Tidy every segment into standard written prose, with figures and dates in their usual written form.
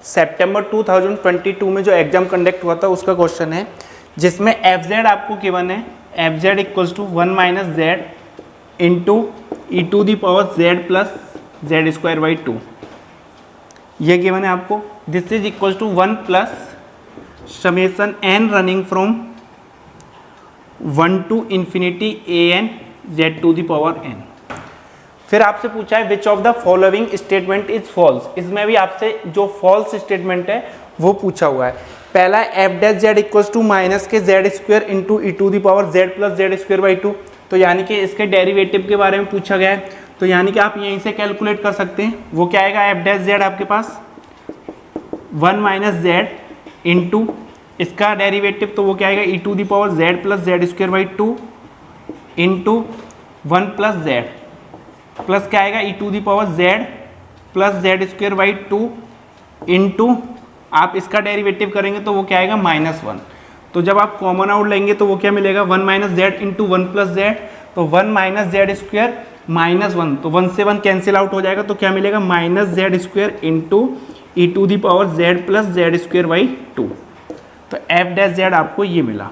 सितंबर 2022 में जो exam conduct हुआ था उसका क्वेश्चन है, जिसमें एफ जेड आपको गिवन है, F Z equals to 1 minus Z into E to the power Z plus Z square by 2, ये गिवन है आपको। This is equals to 1 plus summation N running from 1 to infinity A N Z to the power N. फिर आपसे पूछा है which of the following statement is false. इसमें भी आपसे जो फॉल्स स्टेटमेंट है वो पूछा हुआ है। पहला F dash Z equals to minus K Z square into E to the power Z plus Z square by 2, तो यानी कि इसके डेरिवेटिव के बारे में पूछा गया है, तो यानी कि आप यहीं से कैलकुलेट कर सकते हैं। वो क्या आएगा, एफ डैश जेड आपके पास 1 माइनस जेड इंटू इसका डेरिवेटिव, तो वो क्या आएगा E to the power Z plus Z square by 2 into 1 plus Z plus क्या आएगा E to the power Z plus Z square by 2 into आप इसका डेरिवेटिव करेंगे तो वो क्या आएगा -1। तो जब आप कॉमन आउट लेंगे तो वो क्या मिलेगा 1 minus Z into 1 plus Z, तो 1 माइनस जेड स्क्वायर -1, तो 1 से 1 कैंसिल आउट हो जाएगा, तो क्या मिलेगा minus Z square into E to the power Z plus Z square by 2। तो एफ डैश जेड आपको ये मिला।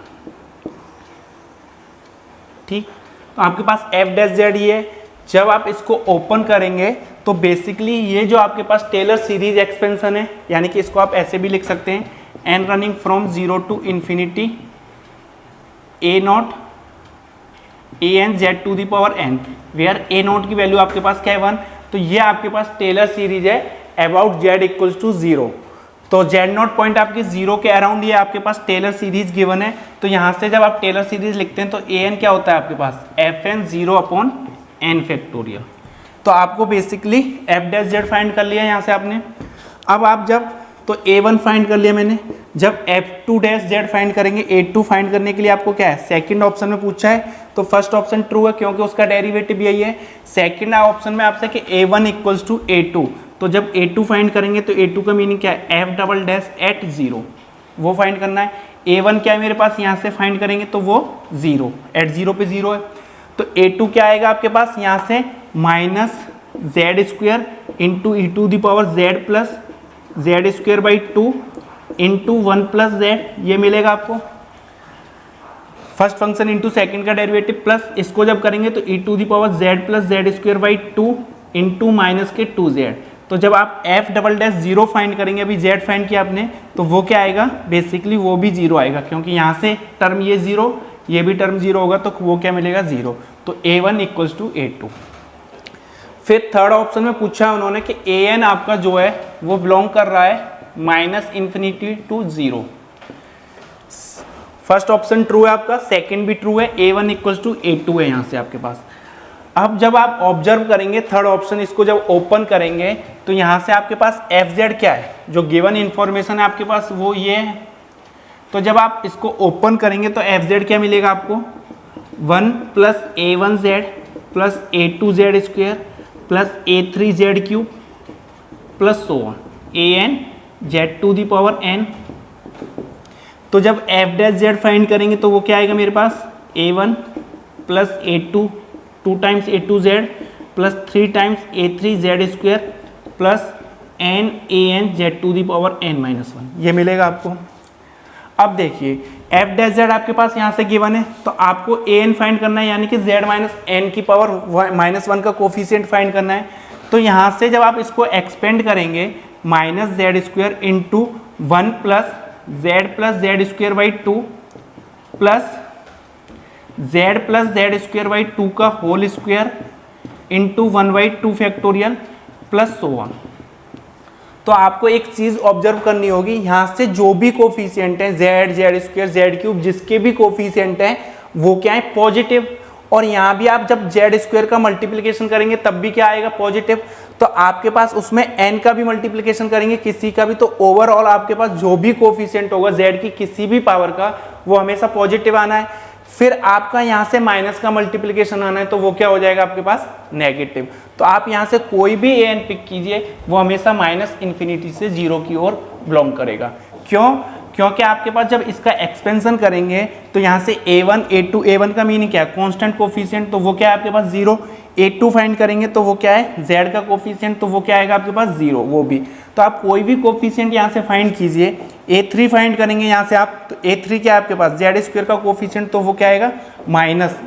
ठीक, तो आपके पास एफ डैश जेड ये है। जब आप इसको ओपन करेंगे तो बेसिकली ये जो आपके पास टेलर सीरीज एक्सपेंशन है, यानी कि इसको आप ऐसे भी लिख सकते हैं, N running from 0 to infinity A naught A N Z to the power N, where A naught की वैल्यू आपके पास क्या है 1, तो ये आपके पास टेलर सीरीज है अबाउट जेड इक्वल्स टू 0। तो जेड नॉट पॉइंट आपके 0 के अराउंड ये आपके पास टेलर सीरीज गिवन है। तो यहाँ से जब आप टेलर सीरीज लिखते हैं तो ए एन क्या होता है आपके पास F N 0 upon N factorial. तो आपको basically F dash Z find कर लिया यहाँ से आपने। अब आप जब तो A1 फाइंड कर लिया मैंने, जब F2 डैश जेड फाइंड करेंगे, A2 फाइंड करने के लिए आपको क्या है, सेकंड ऑप्शन में पूछा है तो फर्स्ट ऑप्शन ट्रू है क्योंकि उसका डेरिवेटिव यही है। सेकंड ऑप्शन में आपसे कि A1 इक्वल्स टू A2, तो जब A2 फाइंड करेंगे तो A2 का मीनिंग क्या है, F डबल डैश एट 0, वो फाइंड करना है। A1 क्या है मेरे पास, यहाँ से फाइंड करेंगे तो वो 0, एट 0 पे 0 है। तो A2 क्या आएगा आपके पास, यहाँ से minus Z square into E to the power Z plus Z square by 2 into 1 plus Z, ये मिलेगा आपको फर्स्ट फंक्शन इंटू सेकेंड का डेरिवेटिव, प्लस इसको जब करेंगे तो E to the power Z plus Z square by 2 into minus K 2 Z. तो जब आप एफ डबल डैश 0 फाइंड करेंगे, अभी जेड फाइंड किया आपने, तो वो क्या आएगा, बेसिकली वो भी 0 आएगा क्योंकि यहाँ से टर्म ये 0, ये भी टर्म 0 होगा, तो वो क्या मिलेगा 0। तो A1 इक्वल्स टू A2। फिर थर्ड ऑप्शन में पूछा उन्होंने कि AN आपका जो है वो बिलोंग कर रहा है minus infinity to 0। First option true है आपका, सेकंड भी ट्रू है, A1 इक्वल्स टू A2 है यहाँ से आपके पास। अब जब आप ऑब्जर्व करेंगे थर्ड ऑप्शन, इसको जब ओपन करेंगे तो यहाँ से आपके पास FZ क्या है, जो गिवन इंफॉर्मेशन है आपके पास वो ये है। तो जब आप इसको ओपन करेंगे तो FZ क्या मिलेगा आपको, 1 plus A1Z plus A2Z square plus A3Z cube plus so on AN Z to the power N। तो जब F डैश Z फाइंड करेंगे तो वो क्या आएगा मेरे पास, A1 plus A2 2 times A2Z plus 3 times A3Z square plus N AN Z to the power N-1, ये मिलेगा आपको। अब देखिए एफ डैश जेड आपके पास यहाँ से गिवन है, तो आपको ए एन फाइंड करना है, यानी कि जेड माइनस एन की पावर -1 का कोफिशिएंट फाइंड करना है। तो यहाँ से जब आप इसको एक्सपेंड करेंगे minus Z square into 1 plus Z square by 2 plus Z square by 2 का whole square into 1/2 factorial plus so on. तो आपको एक चीज ऑब्जर्व करनी होगी, यहाँ से जो भी कोफिशिएंट है जेड स्क्वायर जेड क्यूब, जिसके भी कोफिशिएंट है वो क्या है पॉजिटिव, और यहाँ भी आप जब जेड स्क्वायर का मल्टीप्लिकेशन करेंगे तब भी क्या आएगा पॉजिटिव। तो आपके पास उसमें एन का भी मल्टीप्लिकेशन करेंगे किसी का भी, तो ओवरऑल आपके पास जो भी कोफिशिएंट होगा जेड की किसी भी पावर का वो हमेशा पॉजिटिव आना है। फिर आपका यहाँ से माइनस का मल्टीप्लिकेशन आना है तो वो क्या हो जाएगा आपके पास नेगेटिव। तो आप यहाँ से कोई भी एन पिक कीजिए वो हमेशा माइनस इन्फिनिटी से 0 की ओर बिलोंग करेगा। क्यों, क्योंकि आपके पास जब इसका एक्सपेंशन करेंगे तो यहाँ से A1 A2, A1 का मीनिंग क्या है कांस्टेंट कोफिशिएंट, तो वो क्या है आपके पास 0, A2 फाइंड करेंगे तो वो क्या है, z का कोफिशिएंट, तो वो क्या आएगा आपके पास 0, वो भी। तो आप कोई भी कोफिशिएंट यहाँ से फाइंड कीजिए। A3 फाइंड करेंगे यहाँ से आप, तो A3 क्या है आपके पास, जेड स्क्वायर का कोफिशिएंट, तो वो क्या आएगा माइनस,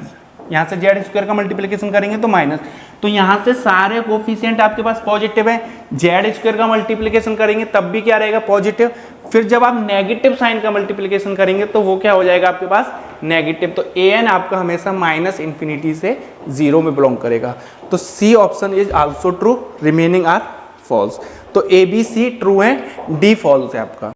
यहाँ से जेड स्क्वायर का मल्टीप्लिकेशन करेंगे तो माइनस। तो यहाँ से सारे कोफिशिएंट आपके पास पॉजिटिव है, जेड स्क्वायर का मल्टीप्लिकेशन करेंगे तब भी क्या रहेगा, पॉजिटिव। फिर जब आप नेगेटिव साइन का मल्टीप्लिकेशन करेंगे तो वो क्या हो जाएगा आपके पास, नेगेटिव। तो an आपका हमेशा माइनस इन्फिनिटी से 0 में बिलोंग करेगा। तो C option is also true, remaining are false. तो A B C ट्रू है, डी फॉल्स है आपका।